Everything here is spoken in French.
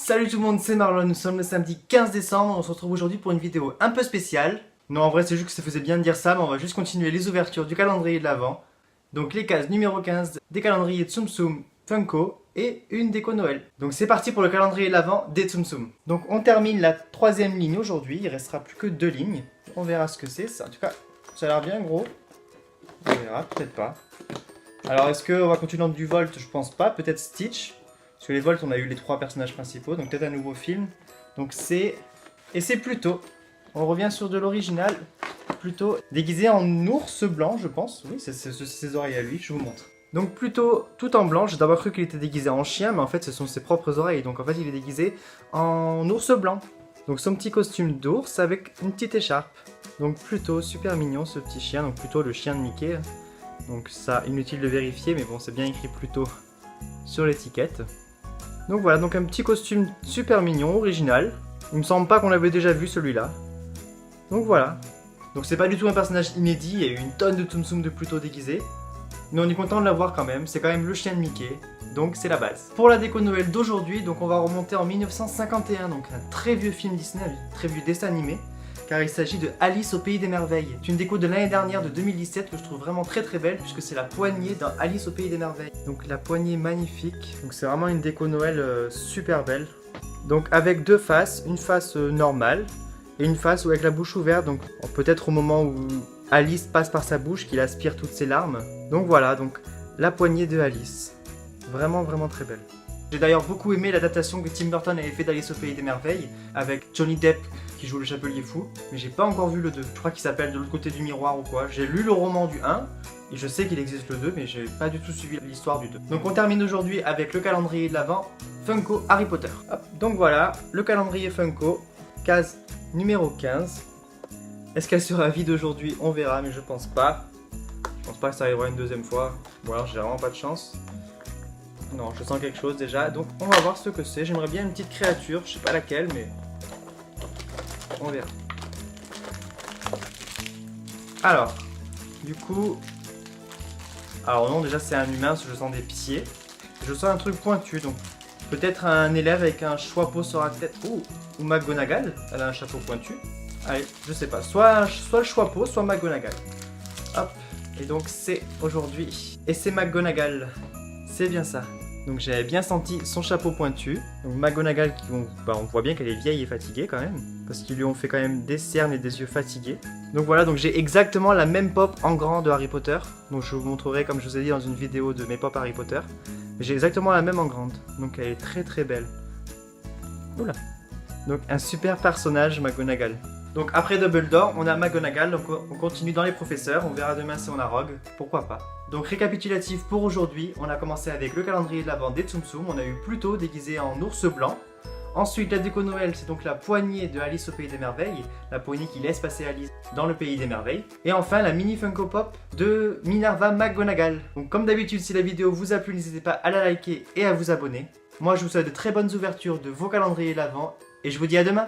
Salut tout le monde, c'est Marlon, nous sommes le samedi 15 décembre, on se retrouve aujourd'hui pour une vidéo un peu spéciale. Non, en vrai c'est juste que ça faisait bien de dire ça, mais on va juste continuer les ouvertures du calendrier de l'Avent. Donc les cases numéro 15 des calendriers Tsum Tsum Funko et une déco Noël. Donc c'est parti pour le calendrier de l'Avent des Tsum Tsum. Donc on termine la troisième ligne aujourd'hui, il restera plus que 2 lignes. On verra ce que c'est, ça. En tout cas ça a l'air bien gros. On verra, peut-être pas. Alors est-ce qu'on va continuer dans du Volt? Je pense pas, peut-être Stitch. Parce que les Volt, on a eu les 3 personnages principaux, donc peut-être un nouveau film. Donc c'est... Et c'est Pluto. On revient sur de l'original. Pluto déguisé en ours blanc, je pense. Oui, c'est ses oreilles à lui, je vous montre. Donc Pluto tout en blanc. J'ai d'abord cru qu'il était déguisé en chien, mais en fait ce sont ses propres oreilles. Donc en fait il est déguisé en ours blanc. Donc son petit costume d'ours avec une petite écharpe. Donc Pluto, super mignon ce petit chien. Donc Pluto le chien de Mickey. Donc ça, inutile de vérifier, mais bon, c'est bien écrit Pluto sur l'étiquette. Donc voilà, donc un petit costume super mignon, original. Il me semble pas qu'on l'avait déjà vu celui-là. Donc voilà. Donc c'est pas du tout un personnage inédit, il y a eu une tonne de Tsum Tsum de Pluto déguisé. Mais on est content de l'avoir quand même, c'est quand même le chien de Mickey. Donc c'est la base. Pour la déco Noël d'aujourd'hui, donc on va remonter en 1951, donc un très vieux film Disney, un très vieux dessin animé. Car il s'agit de Alice au Pays des Merveilles. C'est une déco de l'année dernière, de 2017, que je trouve vraiment très belle, puisque c'est la poignée dans Alice au Pays des Merveilles. Donc la poignée magnifique. Donc c'est vraiment une déco Noël super belle. Donc avec deux faces, une face normale, et une face avec la bouche ouverte, donc peut-être au moment où Alice passe par sa bouche, qu'il aspire toutes ses larmes. Donc voilà, donc la poignée de Alice. Vraiment très belle. J'ai d'ailleurs beaucoup aimé l'adaptation que Tim Burton avait fait d'Alice au Pays des Merveilles, avec Johnny Depp qui joue le Chapelier Fou, mais j'ai pas encore vu le 2. Je crois qu'il s'appelle De l'autre côté du miroir ou quoi. J'ai lu le roman du 1, et je sais qu'il existe le 2, mais j'ai pas du tout suivi l'histoire du 2. Donc on termine aujourd'hui avec le calendrier de l'Avent Funko Harry Potter. Hop, donc voilà, le calendrier Funko, case numéro 15. Est-ce qu'elle sera vide aujourd'hui? On verra, mais je pense pas. Je pense pas que ça arrivera une deuxième fois, ou alors j'ai vraiment pas de chance. Non, je sens quelque chose déjà, donc on va voir ce que c'est. J'aimerais bien une petite créature, je sais pas laquelle, mais on verra. Alors, du coup... Alors non, déjà c'est un humain, je sens des pieds. Je sens un truc pointu, donc peut-être un élève avec un chapeau sur la tête. Ou McGonagall, elle a un chapeau pointu. Allez, je sais pas, soit le chapeau, soit McGonagall. Hop, et donc c'est aujourd'hui. Et c'est McGonagall, c'est bien ça. Donc j'avais bien senti son chapeau pointu. Donc McGonagall, on voit bien qu'elle est vieille et fatiguée quand même. Parce qu'ils lui ont fait quand même des cernes et des yeux fatigués. Donc voilà, donc j'ai exactement la même pop en grand de Harry Potter. Donc je vous montrerai, comme je vous ai dit dans une vidéo de mes pop Harry Potter. Mais j'ai exactement la même en grande. Donc elle est très belle. Oula. Donc un super personnage McGonagall. Donc après Dumbledore, on a McGonagall, donc on continue dans les professeurs, on verra demain si on a Rogue, pourquoi pas. Donc récapitulatif pour aujourd'hui, on a commencé avec le calendrier de l'Avent des Tsum Tsum, on a eu Pluto déguisé en ours blanc. Ensuite la déco Noël, c'est donc la poignée de Alice au Pays des Merveilles, la poignée qui laisse passer Alice dans le Pays des Merveilles. Et enfin la mini Funko Pop de Minerva McGonagall. Donc comme d'habitude, si la vidéo vous a plu, n'hésitez pas à la liker et à vous abonner. Moi je vous souhaite de très bonnes ouvertures de vos calendriers de l'Avent, et je vous dis à demain.